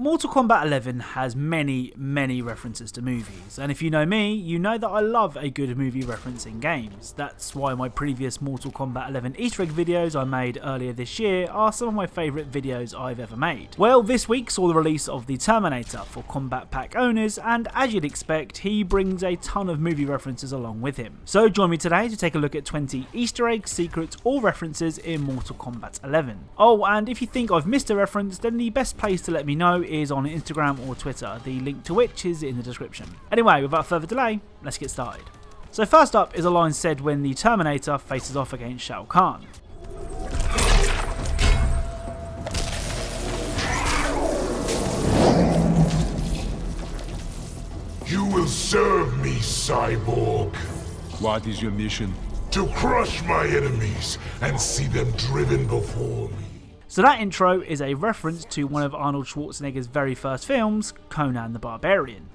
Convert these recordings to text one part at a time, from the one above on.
Mortal Kombat 11 has many references to movies, and if you know me, you know that I love a good movie reference in games. That's why my previous Mortal Kombat 11 Easter egg videos I made earlier this year are some of my favourite videos I've ever made. Well, this week saw the release of the Terminator for Combat Pack owners, and as you'd expect, he brings a ton of movie references along with him. So join me today to take a look at 20 Easter eggs, secrets or references in Mortal Kombat 11. Oh, and if you think I've missed a reference, then the best place to let me know is on Instagram or Twitter, the link to which is in the description. Anyway, without further delay, let's get started. So first up is a line said when the Terminator faces off against Shao Kahn. You will serve me, Cyborg. What is your mission? To crush my enemies and see them driven before me. So that intro is a reference to one of Arnold Schwarzenegger's very first films, Conan the Barbarian.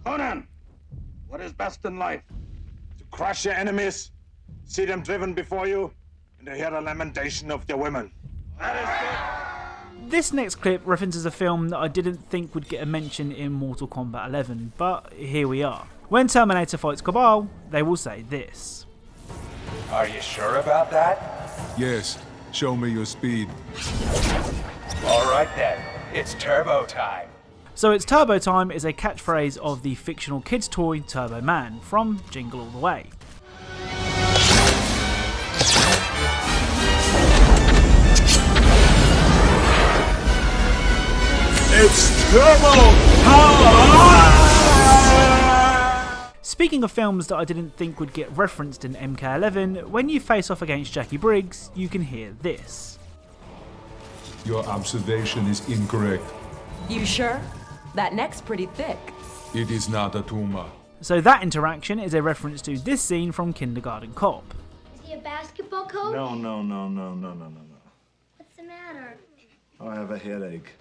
Conan, what is best in life? To crush your enemies, see them driven before you, and to hear the lamentation of your women. That is good. This next clip references a film that I didn't think would get a mention in Mortal Kombat 11, but here we are. When Terminator fights Cabal, they will say this. Are you sure about that? Yes, show me your speed. Alright then, it's turbo time. So it's Turbo Time is a catchphrase of the fictional kids toy Turbo Man from Jingle All the Way. It's turbo power! Speaking of films that I didn't think would get referenced in MK11, when you face off against Jackie Briggs, you can hear this. Your observation is incorrect. You sure? That neck's pretty thick. It is not a tumor. So that interaction is a reference to this scene from Kindergarten Cop. Is he a basketball coach? No. What's the matter? I have a headache.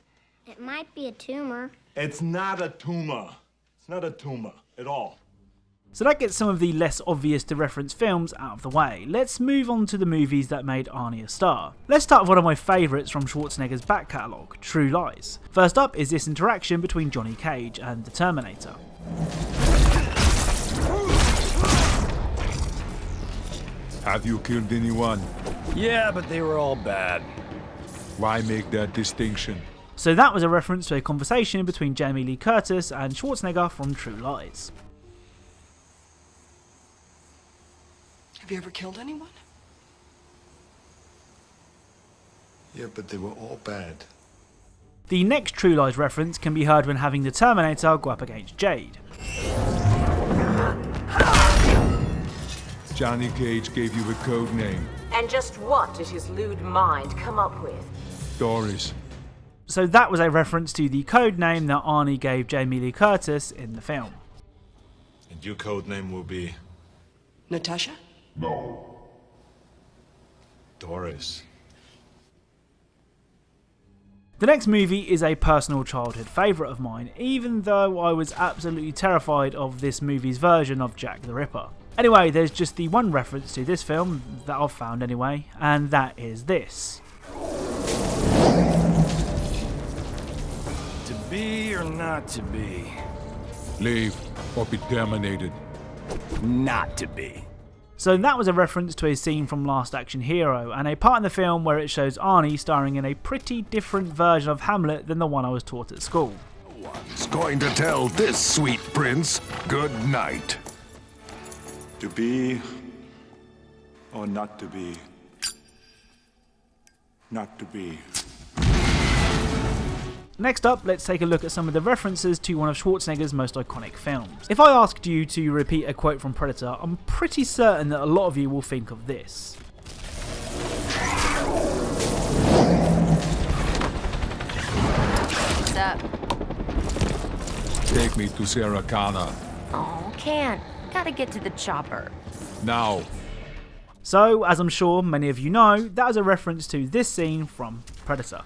It might be a tumor. It's not a tumor. It's not a tumor at all. So that gets some of the less obvious to reference films out of the way. Let's move on to the movies that made Arnie a star. Let's start with one of my favourites from Schwarzenegger's back catalogue, True Lies. First up is this interaction between Johnny Cage and the Terminator. Have you killed anyone? Yeah, but they were all bad. Why make that distinction? So that was a reference to a conversation between Jamie Lee Curtis and Schwarzenegger from True Lies. Have you ever killed anyone? Yeah, but they were all bad. The next True Lies reference can be heard when having the Terminator go up against Jade. Johnny Cage gave you a code name. And just what did his lewd mind come up with? Doris. So that was a reference to the code name that Arnie gave Jamie Lee Curtis in the film. And your code name will be? Natasha? No. Doris. The next movie is a personal childhood favourite of mine, even though I was absolutely terrified of this movie's version of Jack the Ripper. Anyway, there's just the one reference to this film that I've found anyway, and that is this. To be or not to be? Leave or be terminated. Not to be. So that was a reference to a scene from Last Action Hero, and a part in the film where it shows Arnie starring in a pretty different version of Hamlet than the one I was taught at school. One's going to tell this sweet prince good night. To be or not to be? Not to be. Next up, let's take a look at some of the references to one of Schwarzenegger's most iconic films. If I asked you to repeat a quote from Predator, I'm pretty certain that a lot of you will think of this. What's up? Take me to Sarah Connor. Oh, can't. Gotta get to the chopper. Now. So, as I'm sure many of you know, that is a reference to this scene from Predator.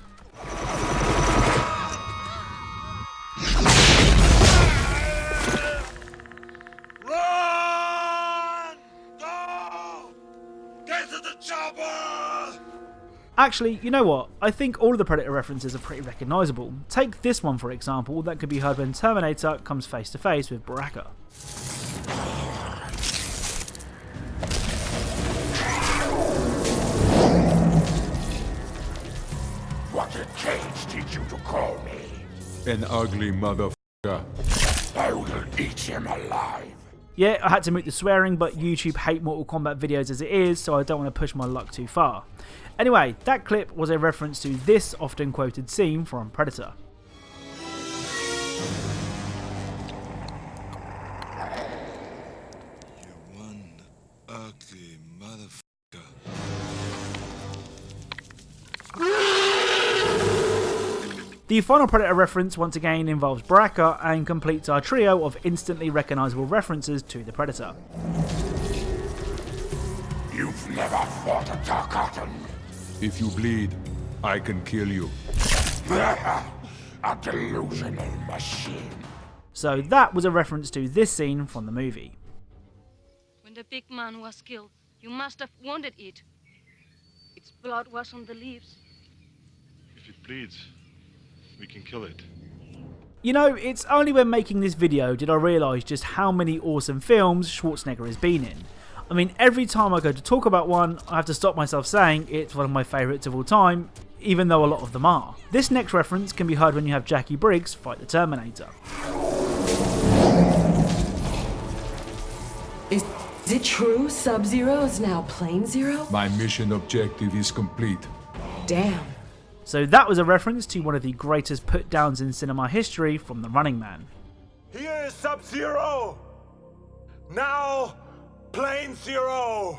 Actually, you know what? I think all of the Predator references are pretty recognisable. Take this one for example, that could be heard when Terminator comes face to face with Baraka. What did Cage teach you to call me? An ugly motherfucker. I will eat him alive. Yeah, I had to mute the swearing, but YouTube hate Mortal Kombat videos as it is, so I don't want to push my luck too far. Anyway, that clip was a reference to this often quoted scene from Predator. You one ugly motherfucker. The final Predator reference once again involves Baraka and completes our trio of instantly recognisable references to the Predator. You've never fought a Tarkatan. If you bleed, I can kill you. A delusional machine. So that was a reference to this scene from the movie. When the big man was killed, you must have wanted it. Its blood was on the leaves. If it bleeds, we can kill it. You know, it's only when making this video did I realise just how many awesome films Schwarzenegger has been in. I mean, every time I go to talk about one, I have to stop myself saying it's one of my favourites of all time, even though a lot of them are. This next reference can be heard when you have Jackie Briggs fight the Terminator. Is it true Sub-Zero is now Plane Zero? My mission objective is complete. Damn. So that was a reference to one of the greatest put-downs in cinema history from The Running Man. Here is Sub-Zero! Now, Plane Zero!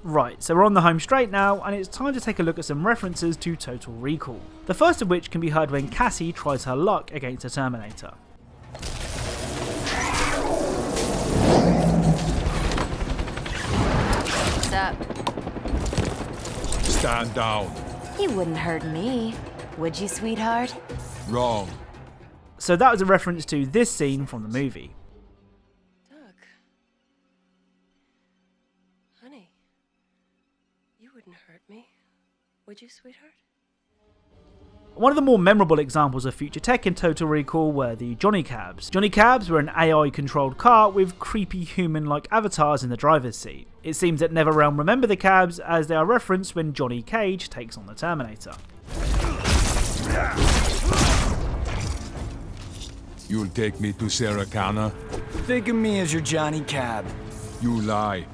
Right, so we're on the home straight now, and it's time to take a look at some references to Total Recall. The first of which can be heard when Cassie tries her luck against a Terminator. What's up? Stand down. You wouldn't hurt me, would you, sweetheart? Wrong. So that was a reference to this scene from the movie. Doug. Honey. You wouldn't hurt me, would you, sweetheart? One of the more memorable examples of future tech in Total Recall were the Johnny Cabs. Johnny Cabs were an AI-controlled car with creepy human-like avatars in the driver's seat. It seems that NetherRealm remember the Cabs as they are referenced when Johnny Cage takes on the Terminator. You'll take me to Sarah Connor? Think of me as your Johnny Cab. You lie.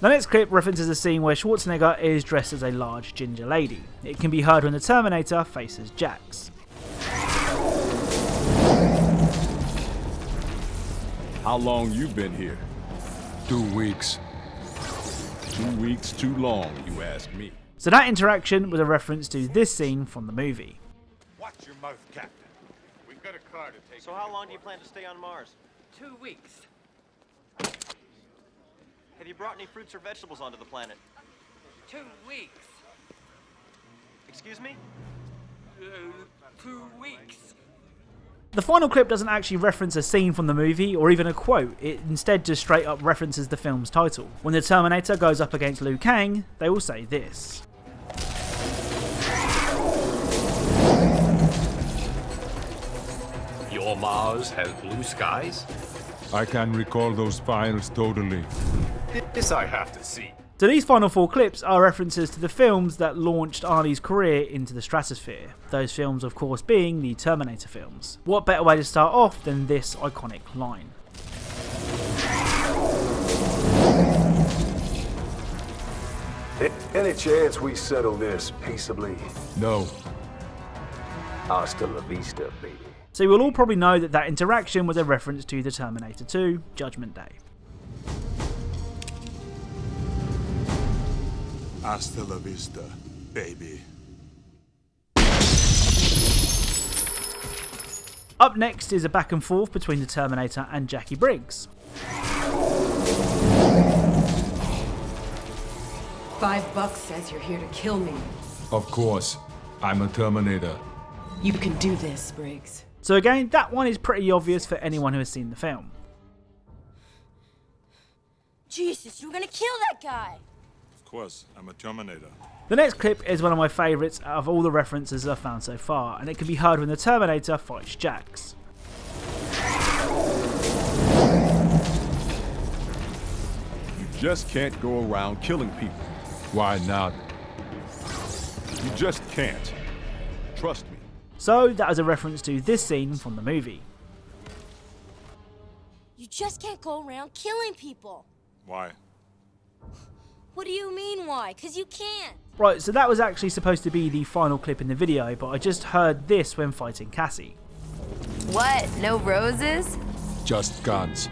The next clip references a scene where Schwarzenegger is dressed as a large ginger lady. It can be heard when the Terminator faces Jax. How long you been here? 2 weeks. 2 weeks too long, you ask me. So that interaction was a reference to this scene from the movie. Watch your mouth, Captain. We've got a car to take. So how long do you plan to stay on Mars? 2 weeks. Have you brought any fruits or vegetables onto the planet? 2 weeks. Excuse me? 2 weeks. The final clip doesn't actually reference a scene from the movie or even a quote, it instead just straight up references the film's title. When the Terminator goes up against Liu Kang, they will say this. Your Mars has blue skies? I can recall those files totally. This I have to see. So these final 4 clips are references to the films that launched Arnie's career into the stratosphere. Those films of course being the Terminator films. What better way to start off than this iconic line? Any chance we settle this peaceably? No. Hasta la vista, baby. So you will all probably know that that interaction was a reference to the Terminator 2 Judgment Day. Hasta la vista, baby. Up next is a back and forth between the Terminator and Jackie Briggs. $5 says you're here to kill me. Of course. I'm a Terminator. You can do this, Briggs. So again, that one is pretty obvious for anyone who has seen the film. Jesus, you're gonna kill that guy! Of course. I'm a Terminator. The next clip is one of my favourites out of all the references I've found so far, and it can be heard when the Terminator fights Jax. You just can't go around killing people. Why not? You just can't. Trust me. So that is a reference to this scene from the movie. You just can't go around killing people. Why? What do you mean why? 'Cause you can't. Right, so that was actually supposed to be the final clip in the video, but I just heard this when fighting Cassie. What? No roses? Just guns.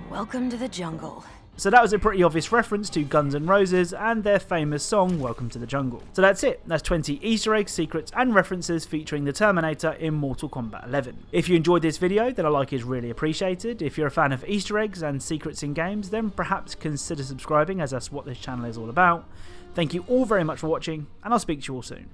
Welcome to the jungle. So that was a pretty obvious reference to Guns N' Roses and their famous song Welcome to the Jungle. So that's it. That's 20 Easter eggs, secrets and references featuring the Terminator in Mortal Kombat 11. If you enjoyed this video, then a like is really appreciated. If you're a fan of Easter eggs and secrets in games, then perhaps consider subscribing, as that's what this channel is all about. Thank you all very much for watching, and I'll speak to you all soon.